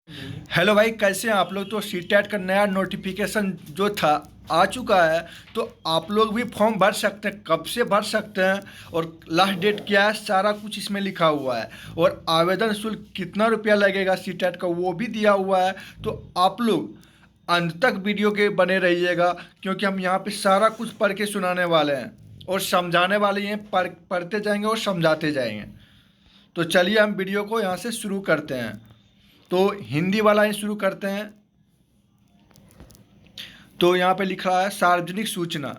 Hello भाई, कैसे हैं आप लोग। तो सीटेट का नया नोटिफिकेशन जो था आ चुका है। तो आप लोग भी फॉर्म भर सकते हैं, कब से भर सकते हैं और लास्ट डेट क्या है, सारा कुछ इसमें लिखा हुआ है। और आवेदन शुल्क कितना रुपया लगेगा सीटेट का वो भी दिया हुआ है। तो आप लोग अंत तक वीडियो के बने रहिएगा, क्योंकि हम यहाँ पे सारा कुछ पढ़ के सुनाने वाले हैं और समझाने वाले हैं। पढ़ते जाएंगे और समझाते जाएंगे। तो चलिए हम वीडियो को यहाँ से शुरू करते हैं। तो हिंदी वाला ही शुरू करते हैं। तो यहाँ पे लिखा है सार्वजनिक सूचना।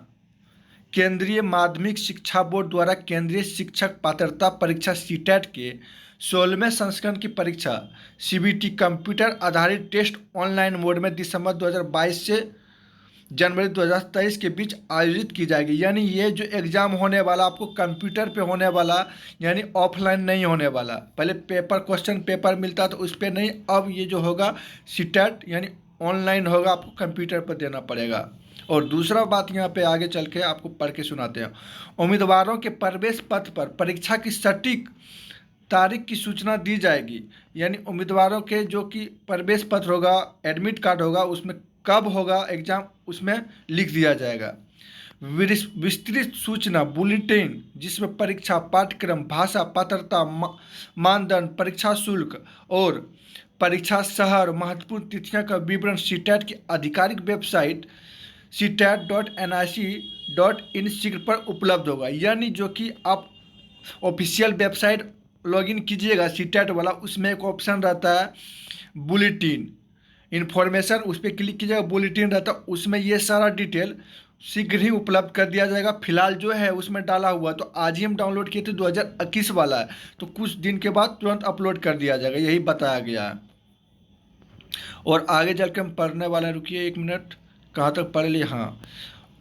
केंद्रीय माध्यमिक शिक्षा बोर्ड द्वारा केंद्रीय शिक्षक पात्रता परीक्षा सीटेट के 16वें संस्करण की परीक्षा सीबीटी कंप्यूटर आधारित टेस्ट ऑनलाइन मोड में दिसंबर 2022 से जनवरी 2023 के बीच आयोजित की जाएगी। यानी ये जो एग्ज़ाम होने वाला आपको कंप्यूटर पे होने वाला, यानी ऑफलाइन नहीं होने वाला। पहले पेपर क्वेश्चन पेपर मिलता तो उस पर नहीं, अब ये जो होगा सीटेट यानी ऑनलाइन होगा, आपको कंप्यूटर पर देना पड़ेगा। और दूसरा बात यहाँ पे आगे चल के आपको पढ़ के सुनाते हैं। उम्मीदवारों के प्रवेश पत्र पर परीक्षा की सटीक तारीख की सूचना दी जाएगी। यानी उम्मीदवारों के जो कि प्रवेश पत्र होगा, एडमिट कार्ड होगा, उसमें कब होगा एग्ज़ाम उसमें लिख दिया जाएगा। विस्तृत सूचना बुलेटिन जिसमें परीक्षा पाठ्यक्रम, भाषा, पात्रता, मानदंड, परीक्षा शुल्क और परीक्षा शहर, महत्वपूर्ण तिथियों का विवरण सीटेट की आधिकारिक वेबसाइट CTET.nic.in शीघ्र पर उपलब्ध होगा। यानी जो कि आप ऑफिशियल वेबसाइट लॉगिन कीजिएगा सीटेट वाला, उसमें एक ऑप्शन रहता है बुलेटिन इन्फॉर्मेशन, उस पर क्लिक कीजिएगा, बुलेटिन रहता है, उसमें ये सारा डिटेल शीघ्र ही उपलब्ध कर दिया जाएगा। फिलहाल जो है उसमें डाला हुआ, तो आज ही हम डाउनलोड किए थे, 2021 वाला है, तो कुछ दिन के बाद तुरंत अपलोड कर दिया जाएगा, यही बताया गया है। और आगे चल के हम पढ़ने वाले हैं, रुकिए 1 मिनट, कहाँ तक पढ़ लिए। हाँ,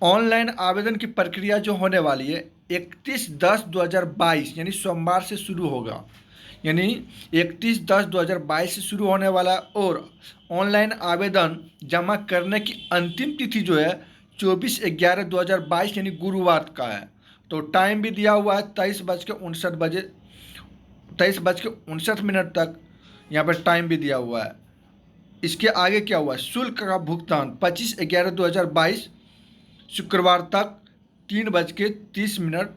ऑनलाइन आवेदन की प्रक्रिया जो होने वाली है 31/10/2022 यानी सोमवार से शुरू होगा। यानी 31/10/2022 से शुरू होने वाला है। और ऑनलाइन आवेदन जमा करने की अंतिम तिथि जो है 24/11/2022 यानी गुरुवार का है। तो टाइम भी दिया हुआ है 23:59 तक यहाँ पर टाइम भी दिया हुआ है। इसके आगे क्या हुआ, शुल्क का भुगतान 25/11/2022 शुक्रवार तक 3:30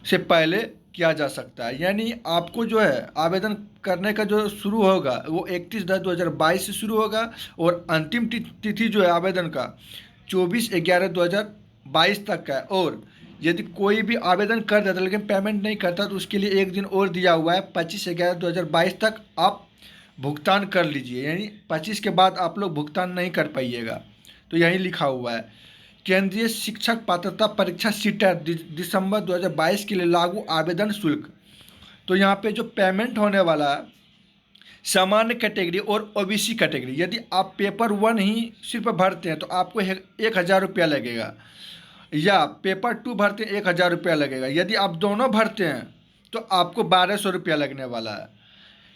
से पहले किया जा सकता है। यानी आपको जो है आवेदन करने का जो शुरू होगा वो 31/10/2022 से शुरू होगा और अंतिम तिथि जो है आवेदन का 24/11/2022 तक का है। और यदि कोई भी आवेदन कर देता लेकिन पेमेंट नहीं करता तो उसके लिए एक दिन और दिया हुआ है, 25/11/2022 तक आप भुगतान कर लीजिए। यानी 25 के बाद आप लोग भुगतान नहीं कर पाइएगा। तो यही लिखा हुआ है केंद्रीय शिक्षक पात्रता परीक्षा सीटेट दिसंबर 2022 के लिए लागू आवेदन शुल्क। तो यहाँ पे जो पेमेंट होने वाला है सामान्य कैटेगरी और ओबीसी कैटेगरी, यदि आप पेपर 1 ही सिर्फ भरते हैं तो आपको 1,000 रुपया लगेगा, या पेपर 2 भरते हैं 1,000 रुपया लगेगा। यदि आप दोनों भरते हैं तो आपको 1,200 रुपया लगने वाला है।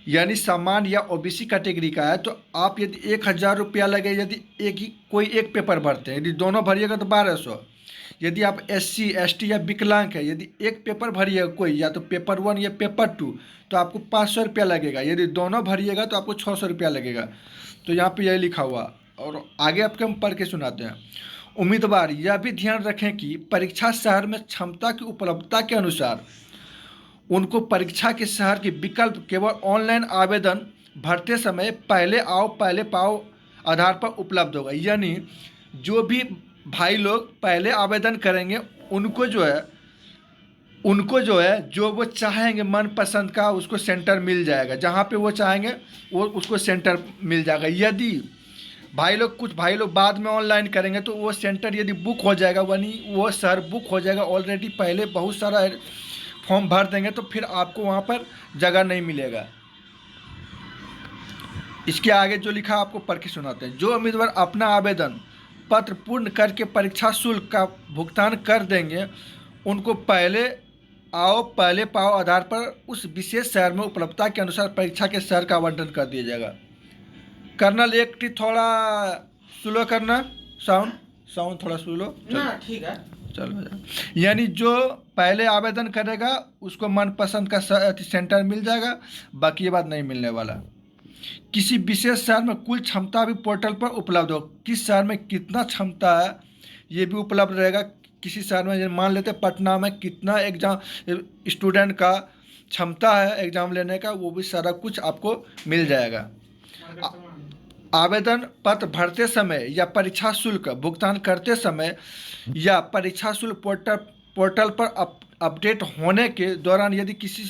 यानी सामान्य या ओबीसी कैटेगरी का है तो आप यदि 1,000 रुपया लगे, यदि कोई एक पेपर भरते हैं, यदि दोनों भरिएगा तो 1,200। यदि आप SC ST या विकलांग है, यदि एक पेपर भरिएगा कोई, या तो पेपर 1 या पेपर 2, तो आपको 500 रुपया लगेगा। यदि दोनों भरिएगा तो आपको 600 रुपया लगेगा। तो यहाँ पे यही लिखा हुआ। और आगे आपके हम पढ़ के सुनाते हैं। उम्मीदवार यह भी ध्यान रखें कि परीक्षा शहर में क्षमता की उपलब्धता के अनुसार उनको परीक्षा के शहर के विकल्प केवल ऑनलाइन आवेदन भरते समय पहले आओ पहले पाओ आधार पर उपलब्ध होगा। यानी जो भी भाई लोग पहले आवेदन करेंगे उनको जो है जो वो चाहेंगे मनपसंद का उसको सेंटर मिल जाएगा, जहाँ पे वो चाहेंगे वो उसको सेंटर मिल जाएगा। यदि कुछ भाई लोग बाद में ऑनलाइन करेंगे तो वो सेंटर यदि बुक हो जाएगा, यानी वो शहर बुक हो जाएगा ऑलरेडी, पहले बहुत सारा फॉर्म भर देंगे तो फिर आपको वहाँ पर जगह नहीं मिलेगा। इसके आगे जो लिखा आपको पढ़ के सुनाते हैं। जो उम्मीदवार अपना आवेदन पत्र पूर्ण करके परीक्षा शुल्क का भुगतान कर देंगे उनको पहले आओ पहले पाओ आधार पर उस विशेष शहर में उपलब्धता के अनुसार परीक्षा के शहर का आवंटन कर दिया जाएगा। कर्नल एक थोड़ा स्लो करना, साउंड थोड़ा स्लो ना, ठीक है चलो। यानी जो पहले आवेदन करेगा उसको मनपसंद का सेंटर मिल जाएगा, बाकी ये बात नहीं मिलने वाला। किसी विशेष शहर में कुल क्षमता भी पोर्टल पर उपलब्ध हो। किस शहर में कितना क्षमता है ये भी उपलब्ध रहेगा। किसी शहर में जैसे मान लेते हैं पटना में कितना एग्जाम स्टूडेंट का क्षमता है एग्ज़ाम लेने का, वो भी सारा कुछ आपको मिल जाएगा। आवेदन पत्र भरते समय या परीक्षा शुल्क भुगतान करते समय या परीक्षा शुल्क पोर्टल पर अपडेट होने के दौरान यदि किसी,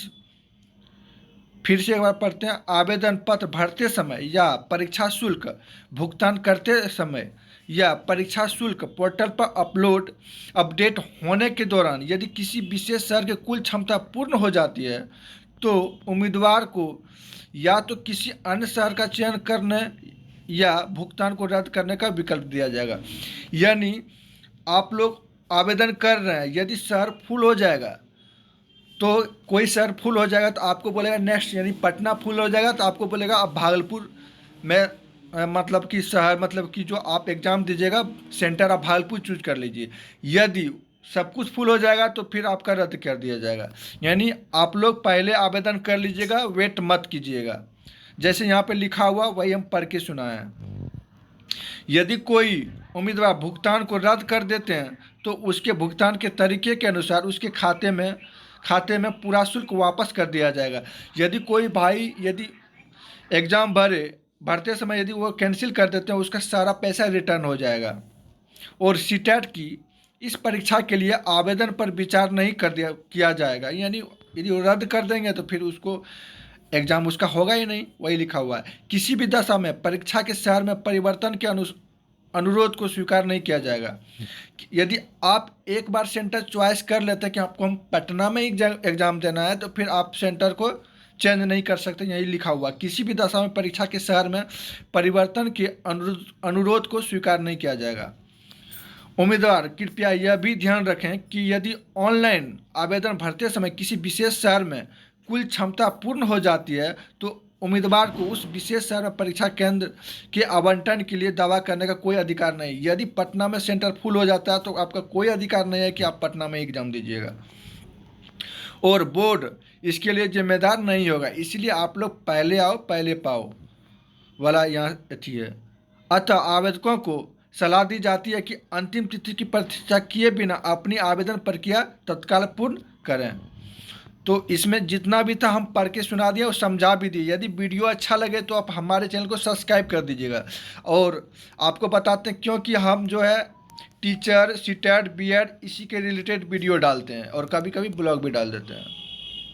फिर से एक बार पढ़ते हैं, आवेदन पत्र भरते समय या परीक्षा शुल्क भुगतान करते समय या परीक्षा शुल्क पोर्टल पर अपडेट होने के दौरान यदि किसी विशेष शहर की कुल क्षमता पूर्ण हो जाती है तो उम्मीदवार को या तो किसी अन्य शहर का चयन करने या भुगतान को रद्द करने का विकल्प दिया जाएगा। यानी आप लोग आवेदन कर रहे हैं, यदि शहर फुल हो जाएगा तो कोई शहर फुल हो जाएगा तो आपको बोलेगा नेक्स्ट, यानी पटना फुल हो जाएगा तो आपको बोलेगा अब भागलपुर में मतलब कि शहर मतलब कि जो आप एग्ज़ाम दीजिएगा सेंटर आप भागलपुर चूज कर लीजिए। यदि सब कुछ फुल हो जाएगा तो फिर आपका रद्द कर दिया जाएगा। यानी आप लोग पहले आवेदन कर लीजिएगा, वेट मत कीजिएगा। जैसे यहाँ पे लिखा हुआ वही हम पढ़ के सुनाए हैं। यदि कोई उम्मीदवार भुगतान को रद्द कर देते हैं तो उसके भुगतान के तरीके के अनुसार उसके खाते में पूरा शुल्क वापस कर दिया जाएगा। यदि कोई भाई यदि एग्ज़ाम भरते समय यदि वो कैंसिल कर देते हैं उसका सारा पैसा रिटर्न हो जाएगा। और सीटेट की इस परीक्षा के लिए आवेदन पर विचार नहीं किया जाएगा। यानी यदि वो रद्द कर देंगे तो फिर उसको एग्ज़ाम उसका होगा ही नहीं, वही लिखा हुआ है। किसी भी दशा में परीक्षा के शहर में परिवर्तन के अनुरोध को स्वीकार नहीं किया जाएगा। यदि आप एक बार सेंटर चॉइस कर लेते हैं कि आपको हम पटना में एग्ज़ाम देना है तो फिर आप सेंटर को चेंज नहीं कर सकते। यही लिखा हुआ, किसी भी दशा में परीक्षा के शहर में परिवर्तन के अनुरोध को स्वीकार नहीं किया जाएगा। उम्मीदवार कृपया यह भी ध्यान रखें कि यदि ऑनलाइन आवेदन भरते समय किसी विशेष शहर में कुल क्षमता पूर्ण हो जाती है तो उम्मीदवार को उस विशेष शहर में परीक्षा केंद्र के आवंटन के लिए दावा करने का कोई अधिकार नहीं। यदि पटना में सेंटर फुल हो जाता है तो आपका कोई अधिकार नहीं है कि आप पटना में एग्जाम दीजिएगा, और बोर्ड इसके लिए जिम्मेदार नहीं होगा। इसलिए आप लोग पहले आओ पहले पाओ वाला यहाँ अथी है। अतः आवेदकों को सलाह दी जाती है कि अंतिम तिथि की प्रतीक्षा किए बिना अपनी आवेदन प्रक्रिया तत्काल पूर्ण करें। तो इसमें जितना भी था हम पढ़ के सुना दिया और समझा भी दिए। यदि वीडियो अच्छा लगे तो आप हमारे चैनल को सब्सक्राइब कर दीजिएगा। और आपको बताते हैं क्योंकि हम जो है टीचर, सीटेट, बीएड इसी के रिलेटेड वीडियो डालते हैं और कभी कभी ब्लॉग भी डाल देते हैं।